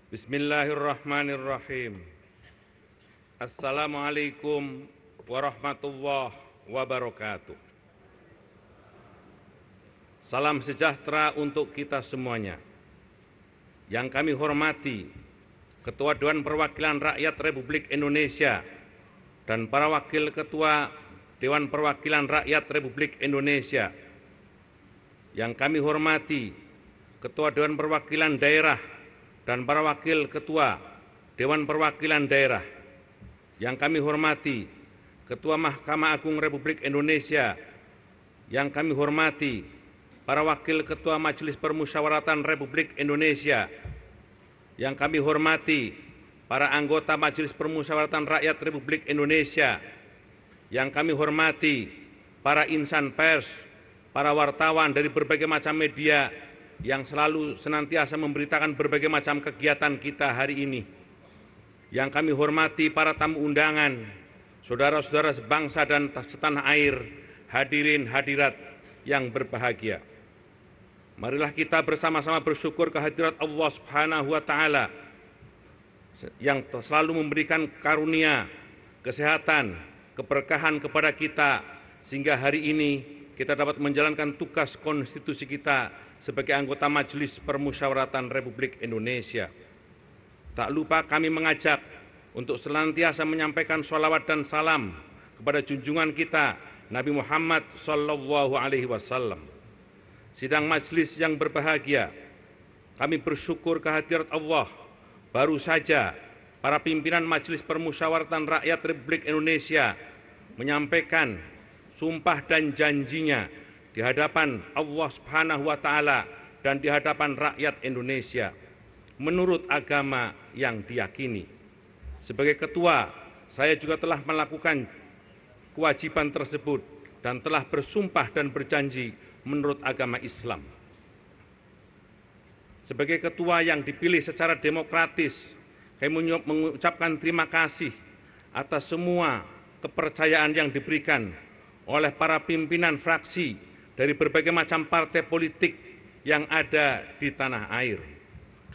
Bismillahirrahmanirrahim. Assalamualaikum warahmatullahi wabarakatuh. Salam sejahtera untuk kita semuanya. Yang kami hormati Ketua Dewan Perwakilan Rakyat Republik Indonesia dan para Wakil Ketua Dewan Perwakilan Rakyat Republik Indonesia. Yang kami hormati Ketua Dewan Perwakilan Daerah dan para Wakil Ketua Dewan Perwakilan Daerah. Yang kami hormati Ketua Mahkamah Agung Republik Indonesia. Yang kami hormati para Wakil Ketua Majelis Permusyawaratan Republik Indonesia. Yang kami hormati para anggota Majelis Permusyawaratan Rakyat Republik Indonesia. Yang kami hormati para insan pers, para wartawan dari berbagai macam media yang selalu senantiasa memberitakan berbagai macam kegiatan kita hari ini. Yang kami hormati para tamu undangan, saudara-saudara sebangsa dan setanah air, hadirin hadirat yang berbahagia. Marilah kita bersama-sama bersyukur kehadirat Allah Subhanahu wa Ta'ala yang selalu memberikan karunia, kesehatan, keberkahan kepada kita, sehingga hari ini kita dapat menjalankan tugas konstitusi kita sebagai anggota Majelis Permusyawaratan Republik Indonesia. Tak lupa kami mengajak untuk senantiasa menyampaikan sholawat dan salam kepada junjungan kita Nabi Muhammad SAW. Sidang majelis yang berbahagia, kami bersyukur kehadirat Allah. Baru saja para pimpinan Majelis Permusyawaratan Rakyat Republik Indonesia menyampaikan sumpah dan janjinya di hadapan Allah Subhanahu wa Ta'ala dan di hadapan rakyat Indonesia menurut agama yang diyakini. Sebagai ketua, saya juga telah melakukan kewajiban tersebut dan telah bersumpah dan berjanji menurut agama Islam. Sebagai ketua yang dipilih secara demokratis, kami mengucapkan terima kasih atas semua kepercayaan yang diberikan oleh para pimpinan fraksi dari berbagai macam partai politik yang ada di tanah air.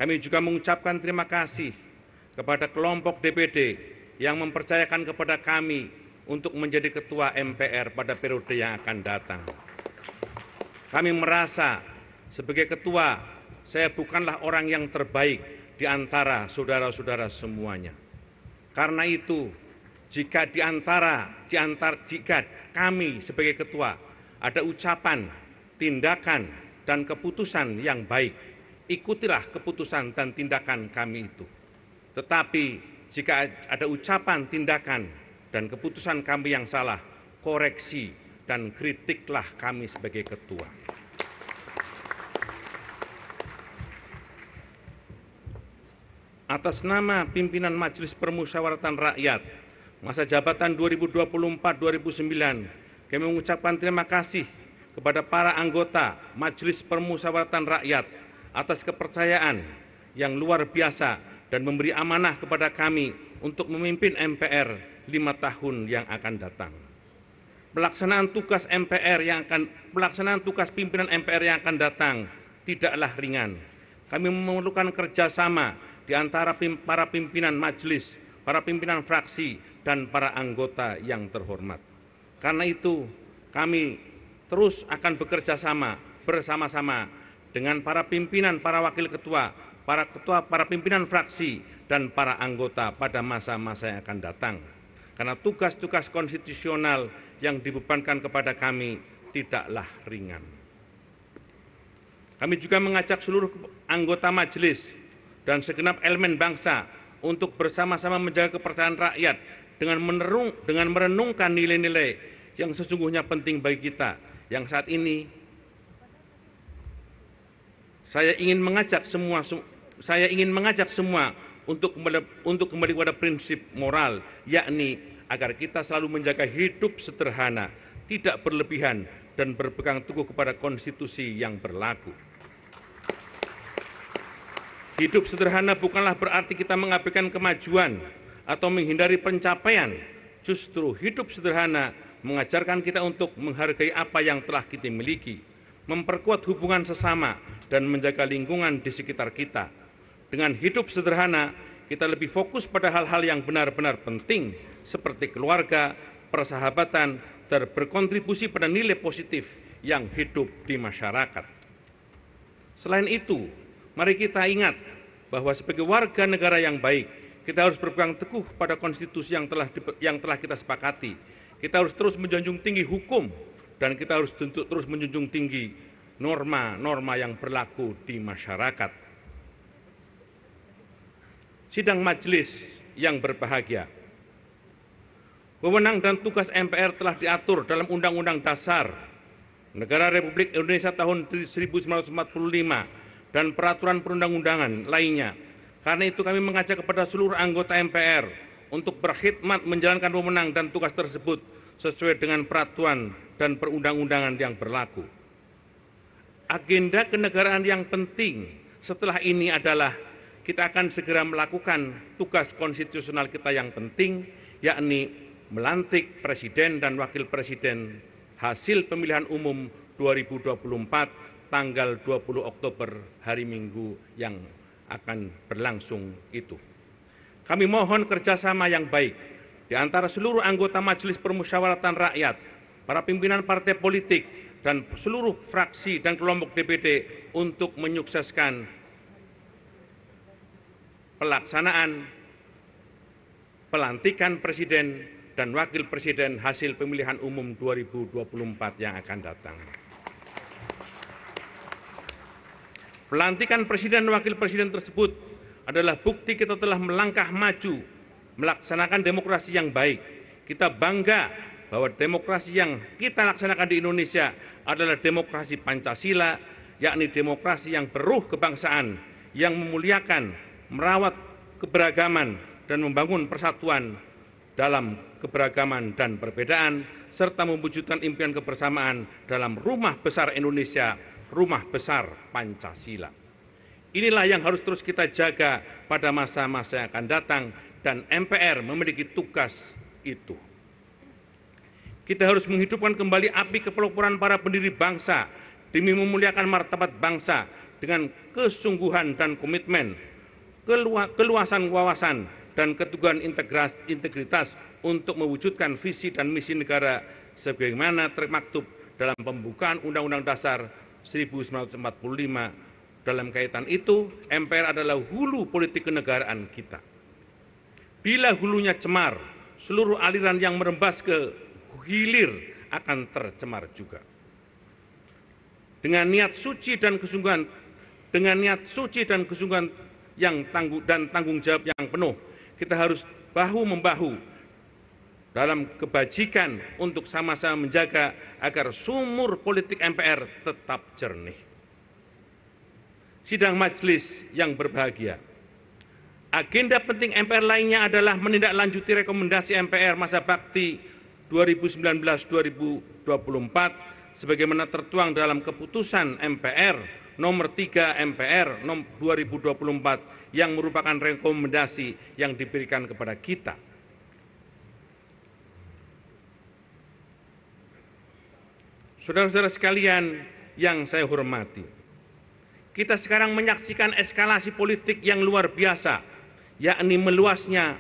Kami juga mengucapkan terima kasih kepada kelompok DPD yang mempercayakan kepada kami untuk menjadi ketua MPR pada periode yang akan datang. Kami merasa sebagai ketua, saya bukanlah orang yang terbaik di antara saudara-saudara semuanya. Karena itu, jika kami sebagai ketua ada ucapan, tindakan, dan keputusan yang baik, ikutilah keputusan dan tindakan kami itu. Tetapi jika ada ucapan, tindakan, dan keputusan kami yang salah, koreksi dan kritiklah kami sebagai ketua. Atas nama pimpinan Majelis Permusyawaratan Rakyat, masa jabatan 2024-2009, kami mengucapkan terima kasih kepada para anggota Majelis Permusyawaratan Rakyat atas kepercayaan yang luar biasa dan memberi amanah kepada kami untuk memimpin MPR 5 tahun yang akan datang. Pelaksanaan tugas pimpinan MPR yang akan datang tidaklah ringan. Kami memerlukan kerjasama di antara para pimpinan majelis, para pimpinan fraksi, dan para anggota yang terhormat. Karena itu, kami terus akan bekerja sama bersama-sama dengan para pimpinan, para wakil ketua, para pimpinan fraksi, dan para anggota pada masa-masa yang akan datang. Karena tugas-tugas konstitusional yang dibebankan kepada kami tidaklah ringan. Kami juga mengajak seluruh anggota majelis dan segenap elemen bangsa untuk bersama-sama menjaga kepercayaan rakyat dengan merenungkan nilai-nilai yang sesungguhnya penting bagi kita. Yang saat ini saya ingin mengajak semua untuk kembali pada prinsip moral, yakni agar kita selalu menjaga hidup sederhana, tidak berlebihan, dan berpegang teguh kepada konstitusi yang berlaku. Hidup sederhana bukanlah berarti kita mengabaikan kemajuan atau menghindari pencapaian. Justru hidup sederhana mengajarkan kita untuk menghargai apa yang telah kita miliki, memperkuat hubungan sesama, dan menjaga lingkungan di sekitar kita. Dengan hidup sederhana, kita lebih fokus pada hal-hal yang benar-benar penting seperti keluarga, persahabatan, dan berkontribusi pada nilai positif yang hidup di masyarakat. Selain itu, mari kita ingat bahwa sebagai warga negara yang baik, kita harus berpegang teguh pada konstitusi yang telah kita sepakati. Kita harus terus menjunjung tinggi hukum dan kita harus terus menjunjung tinggi norma-norma yang berlaku di masyarakat. Sidang majelis yang berbahagia. Wewenang dan tugas MPR telah diatur dalam Undang-Undang Dasar Negara Republik Indonesia tahun 1945 dan peraturan perundang-undangan lainnya. Karena itu kami mengajak kepada seluruh anggota MPR untuk berkhidmat menjalankan wewenang dan tugas tersebut sesuai dengan peraturan dan perundang-undangan yang berlaku. Agenda kenegaraan yang penting setelah ini adalah kita akan segera melakukan tugas konstitusional kita yang penting, yakni melantik Presiden dan Wakil Presiden hasil pemilihan umum 2024 tanggal 20 Oktober hari Minggu yang akan berlangsung itu. Kami mohon kerjasama yang baik di antara seluruh anggota Majelis Permusyawaratan Rakyat, para pimpinan partai politik, dan seluruh fraksi dan kelompok DPD untuk menyukseskan pelaksanaan pelantikan Presiden dan Wakil Presiden hasil pemilihan umum 2024 yang akan datang. Pelantikan Presiden dan Wakil Presiden tersebut adalah bukti kita telah melangkah maju, melaksanakan demokrasi yang baik. Kita bangga bahwa demokrasi yang kita laksanakan di Indonesia adalah demokrasi Pancasila, yakni demokrasi yang beruh kebangsaan, yang memuliakan, merawat keberagaman, dan membangun persatuan dalam keberagaman dan perbedaan, serta mewujudkan impian kebersamaan dalam rumah besar Indonesia, rumah besar Pancasila. Inilah yang harus terus kita jaga pada masa-masa yang akan datang, dan MPR memiliki tugas itu. Kita harus menghidupkan kembali api kepeloporan para pendiri bangsa demi memuliakan martabat bangsa dengan kesungguhan dan komitmen, keluasan wawasan, dan keteguhan integritas untuk mewujudkan visi dan misi negara sebagaimana termaktub dalam pembukaan Undang-Undang Dasar 1945. Dalam kaitan itu, MPR adalah hulu politik kenegaraan kita. Bila hulunya cemar, seluruh aliran yang merembas ke hilir akan tercemar juga. Dengan niat suci dan kesungguhan, yang tanggung jawab yang penuh, kita harus bahu-membahu dalam kebajikan untuk sama-sama menjaga agar sumur politik MPR tetap jernih. Sidang majelis yang berbahagia. Agenda penting MPR lainnya adalah menindaklanjuti rekomendasi MPR masa bakti 2019-2024 sebagaimana tertuang dalam keputusan MPR nomor 3 MPR 2024 yang merupakan rekomendasi yang diberikan kepada kita. Saudara-saudara sekalian yang saya hormati, kita sekarang menyaksikan eskalasi politik yang luar biasa, yakni meluasnya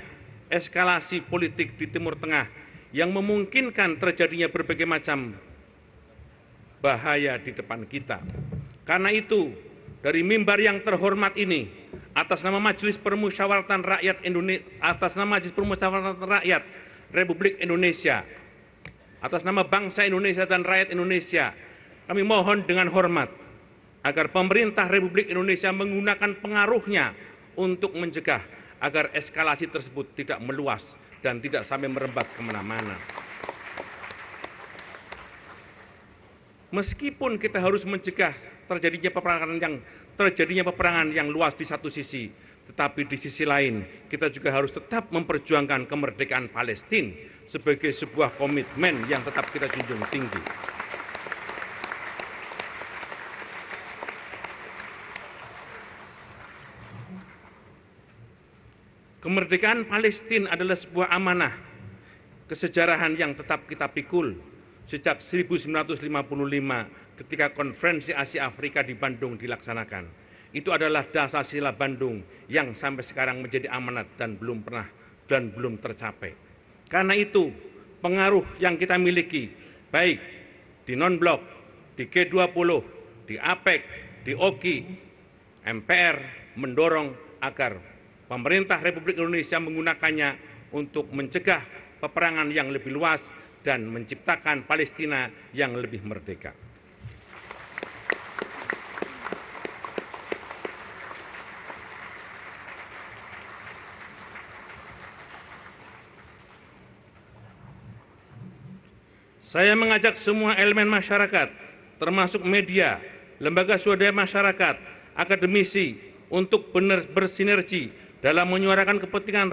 eskalasi politik di Timur Tengah yang memungkinkan terjadinya berbagai macam bahaya di depan kita. Karena itu, dari mimbar yang terhormat ini, atas nama Majelis Permusyawaratan Rakyat Republik Indonesia, atas nama bangsa Indonesia dan rakyat Indonesia, kami mohon dengan hormat agar pemerintah Republik Indonesia menggunakan pengaruhnya untuk mencegah agar eskalasi tersebut tidak meluas dan tidak sampai merembet kemana-mana. Meskipun kita harus mencegah terjadinya peperangan yang luas di satu sisi, tetapi di sisi lain kita juga harus tetap memperjuangkan kemerdekaan Palestina sebagai sebuah komitmen yang tetap kita junjung tinggi. Kemerdekaan Palestina adalah sebuah amanah kesejarahan yang tetap kita pikul sejak 1955 ketika Konferensi Asia Afrika di Bandung dilaksanakan. Itu adalah Dasar-Sila Bandung yang sampai sekarang menjadi amanat dan belum tercapai. Karena itu, pengaruh yang kita miliki, baik di non-blok, di G20, di APEC, di OKI, MPR mendorong agar pemerintah Republik Indonesia menggunakannya untuk mencegah peperangan yang lebih luas dan menciptakan Palestina yang lebih merdeka. Saya mengajak semua elemen masyarakat, termasuk media, lembaga swadaya masyarakat, akademisi, untuk bersinergi dalam menyuarakan kepentingan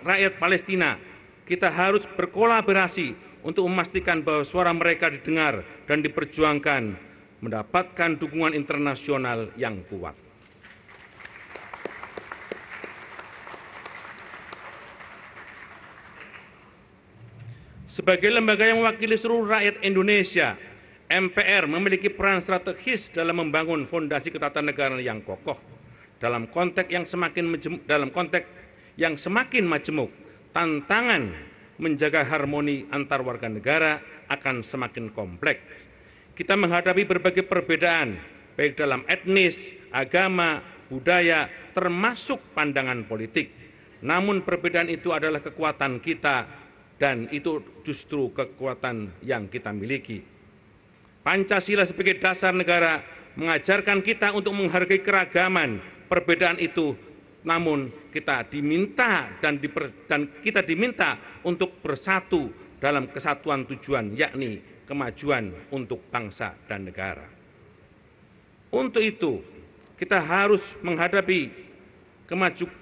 rakyat Palestina. Kita harus berkolaborasi untuk memastikan bahwa suara mereka didengar dan diperjuangkan, mendapatkan dukungan internasional yang kuat. Sebagai lembaga yang mewakili seluruh rakyat Indonesia, MPR memiliki peran strategis dalam membangun fondasi ketatanegaraan yang kokoh. Dalam konteks yang semakin majemuk, tantangan menjaga harmoni antar warga negara akan semakin kompleks. Kita menghadapi berbagai perbedaan, baik dalam etnis, agama, budaya, termasuk pandangan politik. Namun perbedaan itu adalah kekuatan kita, dan itu justru kekuatan yang kita miliki. Pancasila sebagai dasar negara mengajarkan kita untuk menghargai keragaman perbedaan itu, namun kita diminta kita diminta untuk bersatu dalam kesatuan tujuan, yakni kemajuan untuk bangsa dan negara. Untuk itu, kita harus menghadapi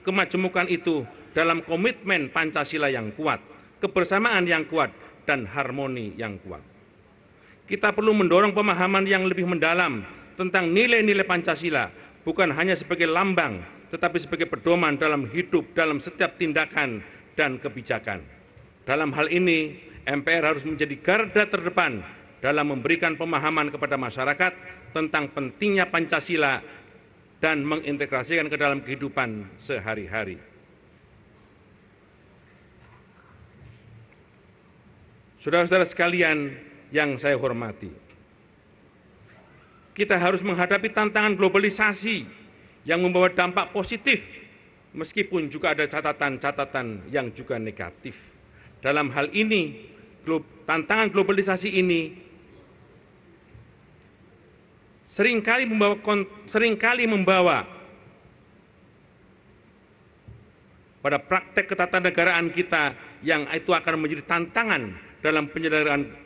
kemajemukan itu dalam komitmen Pancasila yang kuat, kebersamaan yang kuat, dan harmoni yang kuat. Kita perlu mendorong pemahaman yang lebih mendalam tentang nilai-nilai Pancasila, bukan hanya sebagai lambang, tetapi sebagai pedoman dalam hidup, dalam setiap tindakan dan kebijakan. Dalam hal ini, MPR harus menjadi garda terdepan dalam memberikan pemahaman kepada masyarakat tentang pentingnya Pancasila dan mengintegrasikan ke dalam kehidupan sehari-hari. Saudara-saudara sekalian yang saya hormati, kita harus menghadapi tantangan globalisasi yang membawa dampak positif, meskipun juga ada catatan-catatan yang juga negatif. Dalam hal ini, tantangan globalisasi ini seringkali membawa pada praktek ketatanegaraan kita yang itu akan menjadi tantangan dalam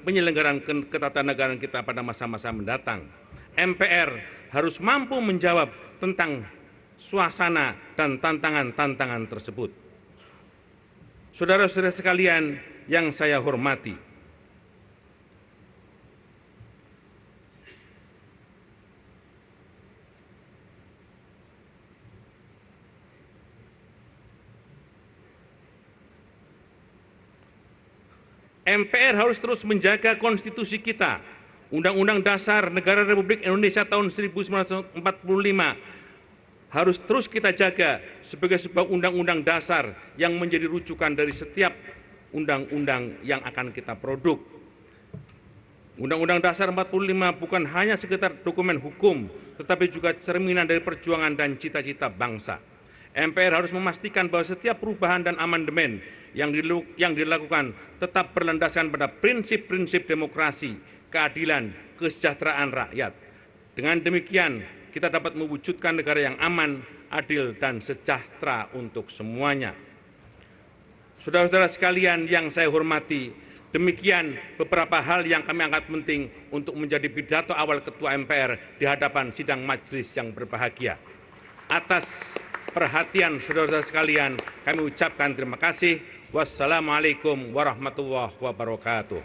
penyelenggaraan ketatanegaraan kita pada masa-masa mendatang. MPR harus mampu menjawab tentang suasana dan tantangan-tantangan tersebut. Saudara-saudara sekalian yang saya hormati, MPR harus terus menjaga konstitusi kita. Undang-Undang Dasar Negara Republik Indonesia tahun 1945 harus terus kita jaga sebagai sebuah undang-undang dasar yang menjadi rujukan dari setiap undang-undang yang akan kita produk. Undang-Undang Dasar 45 bukan hanya sekedar dokumen hukum, tetapi juga cerminan dari perjuangan dan cita-cita bangsa. MPR harus memastikan bahwa setiap perubahan dan amandemen yang dilakukan tetap berlandaskan pada prinsip-prinsip demokrasi, keadilan, kesejahteraan rakyat. Dengan demikian, kita dapat mewujudkan negara yang aman, adil, dan sejahtera untuk semuanya. Saudara-saudara sekalian yang saya hormati, demikian beberapa hal yang kami anggap penting untuk menjadi pidato awal Ketua MPR di hadapan sidang majelis yang berbahagia. Atas perhatian saudara-saudara sekalian, kami ucapkan terima kasih. Wassalamualaikum warahmatullahi wabarakatuh.